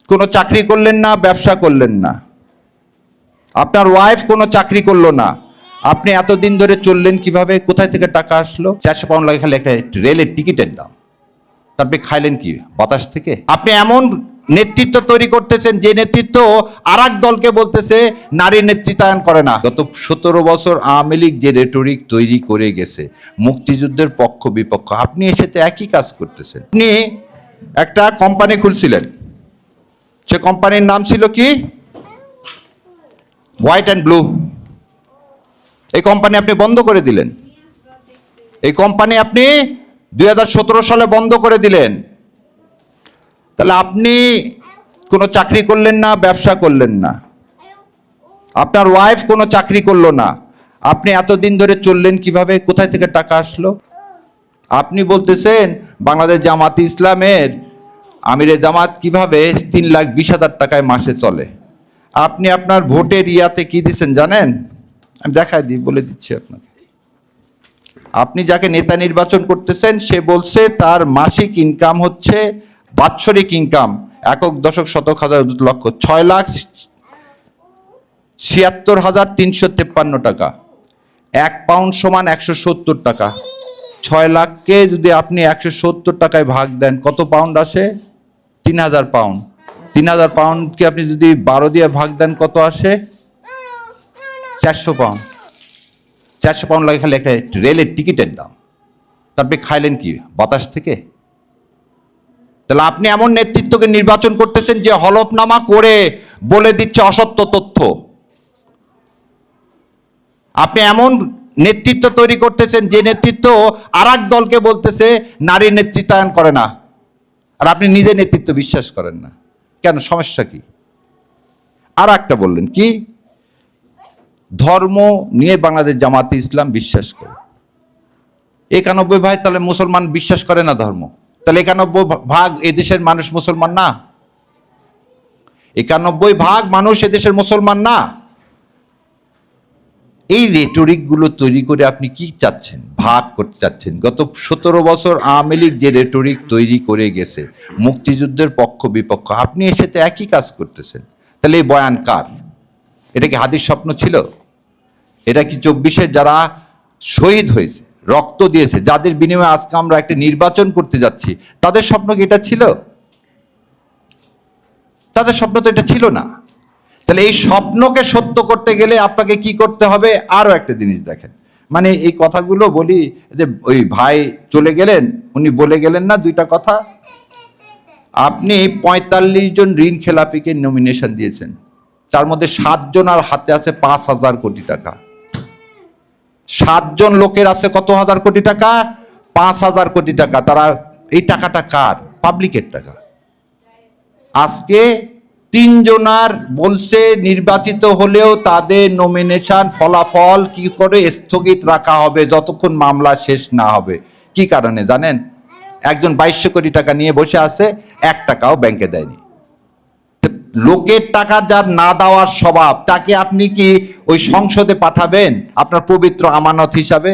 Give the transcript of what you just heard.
কোনো চাকরি করলেন না, ব্যবসা করলেন না, আপনার ওয়াইফ কোনো চাকরি করলো না, আপনি এতদিন ধরে চললেন কিভাবে? কোথায় থেকে টাকা আসলো? 400 পাউন্ড লাগে খালি একটা রেলের টিকিটের দাম। তারপরে খাইলেন কি? বাতাস থেকে। আপনি এমন নেতৃত্ব তৈরি করতেছেন যে নেতৃত্ব আর এক দলকে বলতেছে নারী নেতৃত্বায়ন করে না। গত 17 বছর আওয়ামী লীগ যে রেটরিক তৈরি করে গেছে মুক্তিযুদ্ধের পক্ষ বিপক্ষ, আপনি এসে তো একই কাজ করতেছেন। আপনি একটা কোম্পানি খুলছিলেন, সে কোম্পানির নাম ছিল কি? White and blue. এই কোম্পানি আপনি বন্ধ করে দিলেন। এই কোম্পানি আপনি 2017 সালে বন্ধ করে দিলেন। তাহলে আপনি কোনো চাকরি করলেন না, ব্যবসা করলেন না, আপনার ওয়াইফ কোনো চাকরি করলো না, আপনি এতদিন ধরে চললেন কিভাবে? কোথায় থেকে টাকা আসলো? আপনি বলতেছেন বাংলাদেশ জামাতে ইসলামের আমিরে জামাত কিভাবে 3,20,000 টাকায় মাসে চলে। আপনি আপনার ভোটের ইয়াতে কি দিচ্ছেন জানেন? আমি দেখাই দিই, বলে দিচ্ছি আপনাকে। আপনি যাকে নেতা নির্বাচন করতেছেন সে বলছে তার মাসিক ইনকাম হচ্ছে, বাৎসরিক ইনকাম একক দশক শতক হাজার লক্ষ 6,76,353 টাকা। 1 পাউন্ড সমান 170 টাকা। 6 লাখকে যদি আপনি 170 টাকায় ভাগ দেন কত পাউন্ড আসে? 3,000 পাউন্ড। 3,000 পাউন্ডকে আপনি যদি 12 দিয়ে ভাগ দেন কত আসে? 400 পাউন্ড। 400 পাউন্ড লাগে খালি একটা রেলের টিকিটের দাম। তারপরে খাইলেন কি? বাতাস থেকে। তাহলে আপনি এমন নেতৃত্বকে নির্বাচন করতেছেন যে হলফনামা করে বলে দিচ্ছে অসত্য তথ্য। আপনি এমন নেতৃত্ব তৈরি করতেছেন যে নেতৃত্ব আর এক দলকে বলতেছে নারী নেতৃত্বায়ন করে না, আর আপনি নিজে নেতৃত্ব বিশ্বাস করেন না। কেন? সমস্যা কি? আর একটা বললেন কি? ধর্ম নিয়ে বাংলাদেশ জামাতে ইসলাম বিশ্বাস করে। 91 ভাগ তাহলে মুসলমান বিশ্বাস করে না ধর্ম? তাহলে 91 ভাগ এদেশের মানুষ মুসলমান না? 91 ভাগ মানুষ এদেশের মুসলমান না? এই রেটরিক গুলো তৈরি করে আপনি কি চাচ্ছেন? ভাগ করতে চাচ্ছেন। গত 17 বছর আওয়ামী লীগ যে রেটরিক তৈরি করে গেছে মুক্তিযুদ্ধের পক্ষ বিপক্ষ, আপনি এসে তো একই কাজ করতেছেন। তাহলে এই বয়ান কার? এটা কি হাদির স্বপ্ন ছিল? এটা কি 24-এ যারা শহীদ হয়েছে, রক্ত দিয়েছে, যাদের বিনিময়ে আজকে আমরা একটা নির্বাচন করতে যাচ্ছি, তাদের স্বপ্ন কি এটা ছিল? তাদের স্বপ্ন তো এটা ছিল না। তাহলে এই স্বপ্নকে সত্য করতে গেলে আপনাকে কি করতে হবে? আরো একটা জিনিস দেখেন, মানে এই কথাগুলো বলি যে ওই ভাই চলে গেলেন, উনি বলে গেলেন না দুইটা কথা। আপনি 45 জন ঋণ খেলাপিকে নমিনেশন দিয়েছেন, তার মধ্যে 7 জনের হাতে আছে 5,000 কোটি টাকা। 7 জন লোকের আছে কত হাজার কোটি টাকা? 5,000 কোটি টাকা। তারা এই টাকাটা কার? পাবলিকের টাকা। আজকে 3 জনার বলছে নির্বাচিত হলেও তাদের নমিনেশন ফলাফল কি করে স্থগিত রাখা হবে যতক্ষণ মামলা শেষ না হবে। কি কারণে জানেন? একজন 2200 কোটি টাকা নিয়ে বসে আছে, 1 টাকাও ব্যাংকে দেয়নি। লোকের টাকা যার না দেওয়ার স্বভাব, তাকে আপনি কি ওই সংসদে পাঠাবেন আপনার পবিত্র আমানত হিসাবে?